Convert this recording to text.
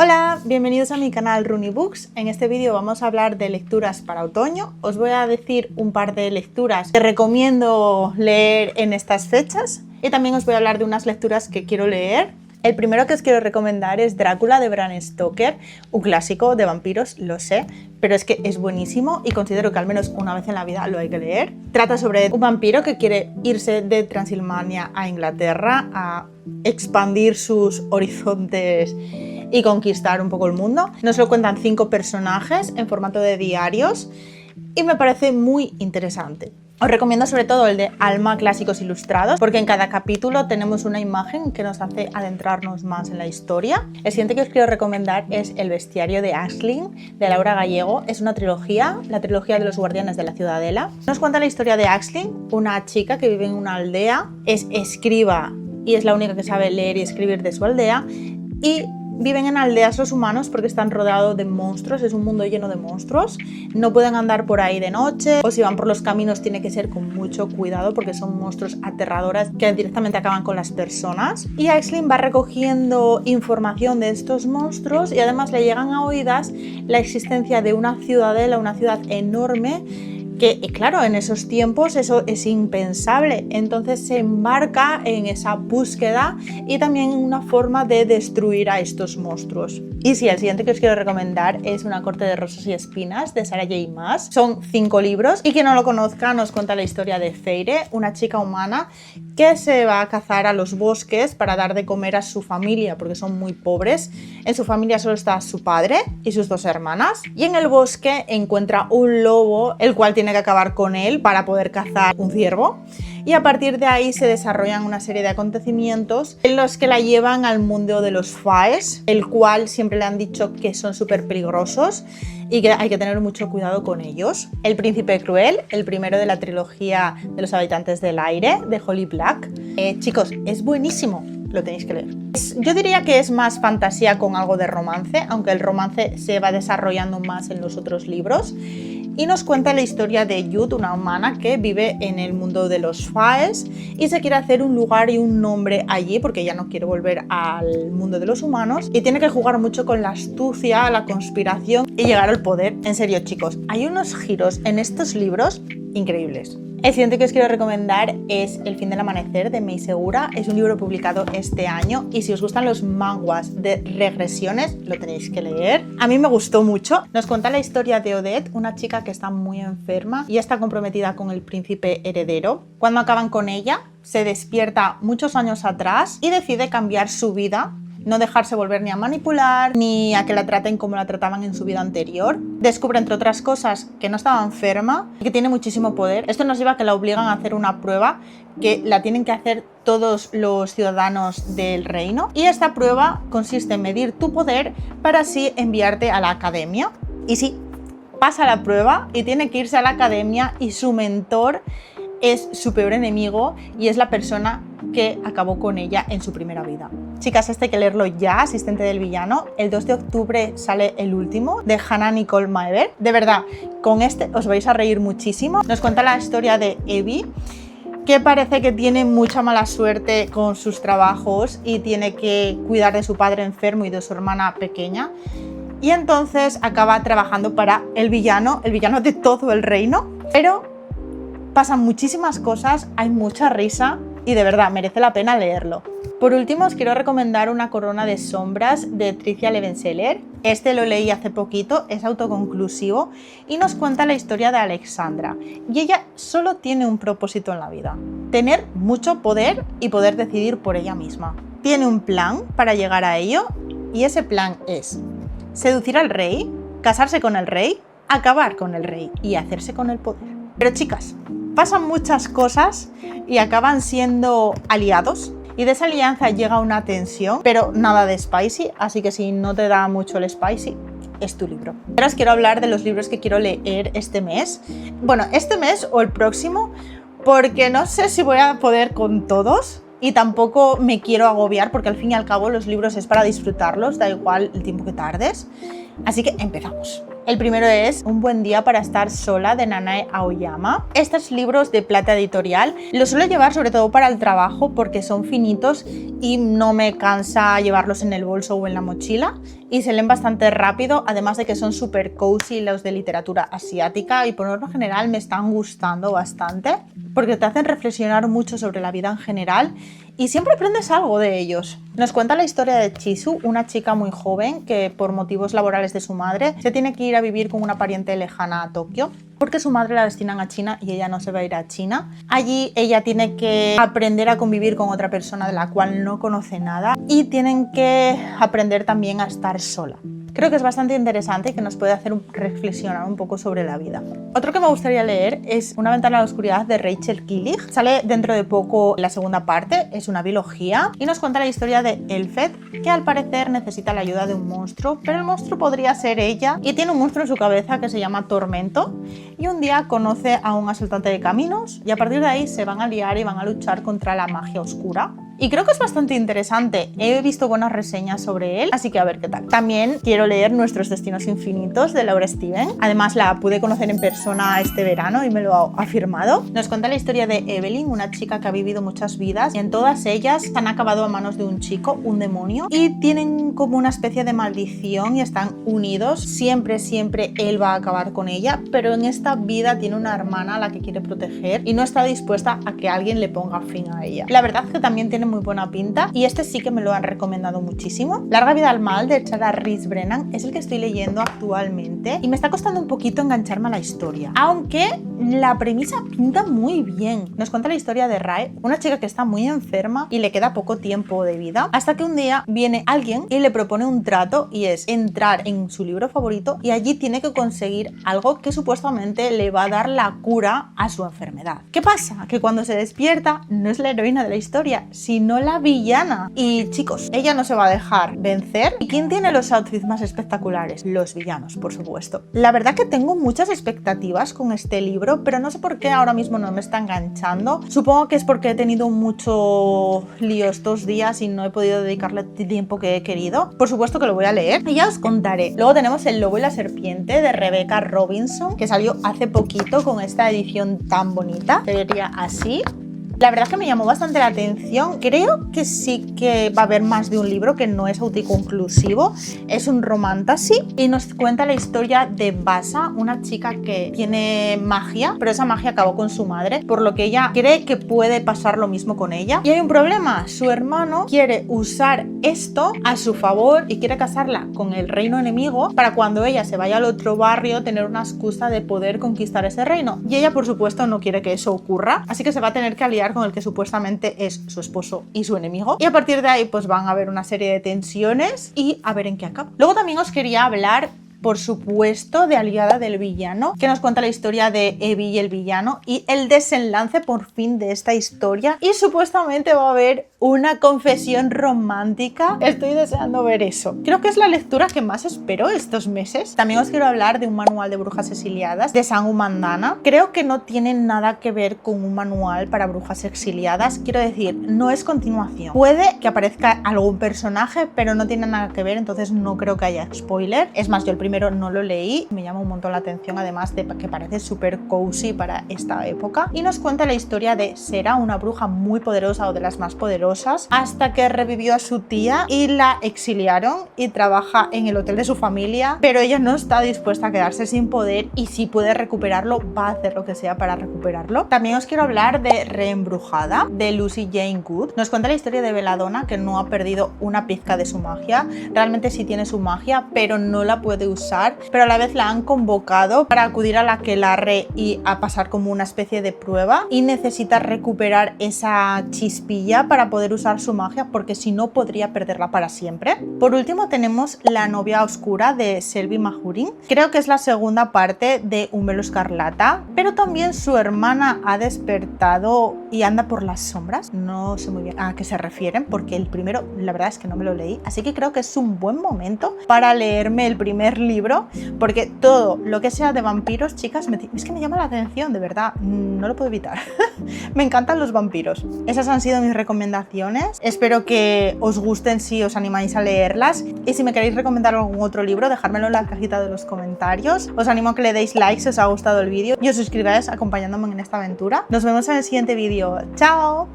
Hola, bienvenidos a mi canal Runi Books. En este vídeo vamos a hablar de lecturas para otoño. Os voy a decir un par de lecturas que recomiendo leer en estas fechas y también os voy a hablar de unas lecturas que quiero leer. El primero que os quiero recomendar es Drácula de Bram Stoker, un clásico de vampiros, lo sé, pero es que es buenísimo y considero que al menos una vez en la vida lo hay que leer. Trata sobre un vampiro que quiere irse de Transilvania a Inglaterra a expandir sus horizontes y conquistar un poco el mundo. Nos lo cuentan 5 personajes en formato de diarios y me parece muy interesante. Os recomiendo sobre todo el de Alma Clásicos Ilustrados, porque en cada capítulo tenemos una imagen que nos hace adentrarnos más en la historia. El siguiente que os quiero recomendar es El bestiario de Aisling, de Laura Gallego. Es una trilogía, la trilogía de los guardianes de la Ciudadela. Nos cuenta la historia de Aisling, una chica que vive en una aldea, es escriba y es la única que sabe leer y escribir de su aldea, y viven en aldeas los humanos porque están rodeados de monstruos, es un mundo lleno de monstruos, no pueden andar por ahí de noche o si van por los caminos tiene que ser con mucho cuidado porque son monstruos aterradores que directamente acaban con las personas. Y Aisling va recogiendo información de estos monstruos y además le llegan a oídas la existencia de una ciudadela, una ciudad enorme que, claro, en esos tiempos eso es impensable, entonces se embarca en esa búsqueda y también en una forma de destruir a estos monstruos. Y sí, el siguiente que os quiero recomendar es Una corte de rosas y espinas, de Sarah J. Maas. Son 5 libros y quien no lo conozca nos cuenta la historia de Feire, una chica humana que se va a cazar a los bosques para dar de comer a su familia porque son muy pobres. En su familia solo está su padre y sus 2 hermanas, y en el bosque encuentra un lobo el cual tiene que acabar con él para poder cazar un ciervo, y a partir de ahí se desarrollan una serie de acontecimientos en los que la llevan al mundo de los faes, el cual siempre le han dicho que son súper peligrosos y que hay que tener mucho cuidado con ellos. El príncipe cruel, el primero de la trilogía de los habitantes del aire, de Holly Black. Chicos, es buenísimo, lo tenéis que leer. Yo diría que es más fantasía con algo de romance, aunque el romance se va desarrollando más en los otros libros. Y nos cuenta la historia de Yud, una humana que vive en el mundo de los faes y se quiere hacer un lugar y un nombre allí porque ella no quiere volver al mundo de los humanos y tiene que jugar mucho con la astucia, la conspiración y llegar al poder. En serio, chicos, hay unos giros en estos libros increíbles. El siguiente que os quiero recomendar es El fin del amanecer, de Mei Segura. Es un libro publicado este año y si os gustan los manhwas de regresiones lo tenéis que leer. A mí me gustó mucho. Nos cuenta la historia de Odette, una chica que está muy enferma y está comprometida con el príncipe heredero. Cuando acaban con ella, se despierta muchos años atrás y decide cambiar su vida, no dejarse volver ni a manipular ni a que la traten como la trataban en su vida anterior. Descubre, entre otras cosas, que no estaba enferma y que tiene muchísimo poder. Esto nos lleva a que la obligan a hacer una prueba que la tienen que hacer todos los ciudadanos del reino, y esta prueba consiste en medir tu poder para así enviarte a la academia. Y sí, pasa la prueba y tiene que irse a la academia y su mentor es su peor enemigo y es la persona que acabó con ella en su primera vida. Chicas, este hay que leerlo ya, Asistente del villano. El 2 de octubre sale el último, de Hannah Nicole Maever. De verdad, con este os vais a reír muchísimo. Nos cuenta la historia de Evie, que parece que tiene mucha mala suerte con sus trabajos y tiene que cuidar de su padre enfermo y de su hermana pequeña. Y entonces acaba trabajando para el villano de todo el reino. Pero pasan muchísimas cosas, hay mucha risa y de verdad merece la pena leerlo. Por último, os quiero recomendar Una corona de sombras, de Tricia Levenseller. Este lo leí hace poquito, es autoconclusivo y nos cuenta la historia de Alexandra. Y ella solo tiene un propósito en la vida: tener mucho poder y poder decidir por ella misma. Tiene un plan para llegar a ello y ese plan es seducir al rey, casarse con el rey, acabar con el rey y hacerse con el poder. Pero chicas, pasan muchas cosas y acaban siendo aliados. Y de esa alianza llega una tensión, pero nada de spicy, así que si no te da mucho el spicy, es tu libro. Ahora os quiero hablar de los libros que quiero leer este mes. Bueno, este mes o el próximo, porque no sé si voy a poder con todos y tampoco me quiero agobiar, porque al fin y al cabo los libros es para disfrutarlos, da igual el tiempo que tardes. Así que empezamos. El primero es Un buen día para estar sola, de Nanae Aoyama. Estos libros de Plata Editorial los suelo llevar sobre todo para el trabajo porque son finitos y no me cansa llevarlos en el bolso o en la mochila y se leen bastante rápido, además de que son súper cozy los de literatura asiática y por lo general me están gustando bastante porque te hacen reflexionar mucho sobre la vida en general y siempre aprendes algo de ellos. Nos cuenta la historia de Chisu, una chica muy joven que por motivos laborales de su madre se tiene que ir a vivir con una pariente lejana a Tokio porque su madre la destinan a China y ella no se va a ir a China. Allí ella tiene que aprender a convivir con otra persona de la cual no conoce nada y tienen que aprender también a estar sola. Creo que es bastante interesante y que nos puede hacer reflexionar un poco sobre la vida. Otro que me gustaría leer es Una ventana a la oscuridad, de Rachel Killig. Sale dentro de poco la segunda parte, es una biología y nos cuenta la historia de Elfed, que al parecer necesita la ayuda de un monstruo, pero el monstruo podría ser ella y tiene un monstruo en su cabeza que se llama Tormento y un día conoce a un asaltante de caminos y a partir de ahí se van a liar y van a luchar contra la magia oscura. Y creo que es bastante interesante. He visto buenas reseñas sobre él, así que a ver qué tal. También quiero leer Nuestros destinos infinitos, de Laura Steven. Además la pude conocer en persona este verano y me lo ha afirmado. Nos cuenta la historia de Evelyn, una chica que ha vivido muchas vidas y en todas ellas han acabado a manos de un chico, un demonio, y tienen como una especie de maldición y están unidos. Siempre él va a acabar con ella, pero en esta vida tiene una hermana a la que quiere proteger y no está dispuesta a que alguien le ponga fin a ella. La verdad es que también tiene muy buena pinta y este sí que me lo han recomendado muchísimo. Larga vida al mal, de Chara Rhys Brennan, es el que estoy leyendo actualmente y me está costando un poquito engancharme a la historia, aunque la premisa pinta muy bien. Nos cuenta la historia de Rae, una chica que está muy enferma y le queda poco tiempo de vida, hasta que un día viene alguien y le propone un trato y es entrar en su libro favorito y allí tiene que conseguir algo que supuestamente le va a dar la cura a su enfermedad. ¿Qué pasa? Que cuando se despierta no es la heroína de la historia, sino la villana. Y chicos, ella no se va a dejar vencer. ¿Y quién tiene los outfits más espectaculares? Los villanos, por supuesto. La verdad que tengo muchas expectativas con este libro, pero no sé por qué ahora mismo no me está enganchando. Supongo que es porque he tenido mucho lío estos días y no he podido dedicarle el tiempo que he querido. Por supuesto que lo voy a leer y ya os contaré. Luego tenemos El lobo y la serpiente, de Rebecca Robinson, que salió hace poquito con esta edición tan bonita. Se vería así. La verdad es que me llamó bastante la atención. Creo que sí que va a haber más de un libro, que no es autoconclusivo. Es un romantasy y nos cuenta la historia de Basa, una chica que tiene magia, pero esa magia acabó con su madre, por lo que ella cree que puede pasar lo mismo con ella. Y hay un problema, su hermano quiere usar esto a su favor y quiere casarla con el reino enemigo para cuando ella se vaya al otro barrio tener una excusa de poder conquistar ese reino. Y ella, por supuesto, no quiere que eso ocurra, así que se va a tener que aliar con el que supuestamente es su esposo y su enemigo, y a partir de ahí pues van a haber una serie de tensiones y a ver en qué acaba. Luego también os quería hablar, por supuesto, de Aliada del villano, que nos cuenta la historia de Evie y el villano y el desenlace por fin de esta historia, y supuestamente va a haber una confesión romántica. Estoy deseando ver eso. Creo que es la lectura que más espero estos meses. También os quiero hablar de un manual de brujas exiliadas, de Sangu Mandana. Creo que no tiene nada que ver con un manual para brujas exiliadas. Quiero decir, no es continuación. Puede que aparezca algún personaje, pero no tiene nada que ver, entonces no creo que haya spoiler. Es más, yo el primero no lo leí, me llama un montón la atención, además de que parece súper cozy para esta época. Y nos cuenta la historia de Sera, una bruja muy poderosa o de las más poderosas, hasta que revivió a su tía y la exiliaron y trabaja en el hotel de su familia, pero ella no está dispuesta a quedarse sin poder y si puede recuperarlo va a hacer lo que sea para recuperarlo. También os quiero hablar de Reembrujada, de Lucy Jane Good. Nos cuenta la historia de Belladonna, que no ha perdido una pizca de su magia. Realmente sí tiene su magia, pero no la puede usar, pero a la vez la han convocado para acudir a la Aquelarre y a pasar como una especie de prueba y necesita recuperar esa chispilla para poder usar su magia, porque si no podría perderla para siempre. Por último tenemos La novia oscura, de Selby Mahurin. Creo que es la segunda parte de Un velo escarlata, pero también su hermana ha despertado y anda por las sombras. No sé muy bien a qué se refieren, porque el primero la verdad es que no me lo leí, así que creo que es un buen momento para leerme el primer libro, porque todo lo que sea de vampiros, chicas, es que me llama la atención, de verdad, no lo puedo evitar. Me encantan los vampiros. Esas han sido mis recomendaciones recomendaciones. Espero que os gusten si os animáis a leerlas. Y si me queréis recomendar algún otro libro, dejármelo en la cajita de los comentarios. Os animo a que le deis like si os ha gustado el vídeo y os suscribáis acompañándome en esta aventura. Nos vemos en el siguiente vídeo. ¡Chao!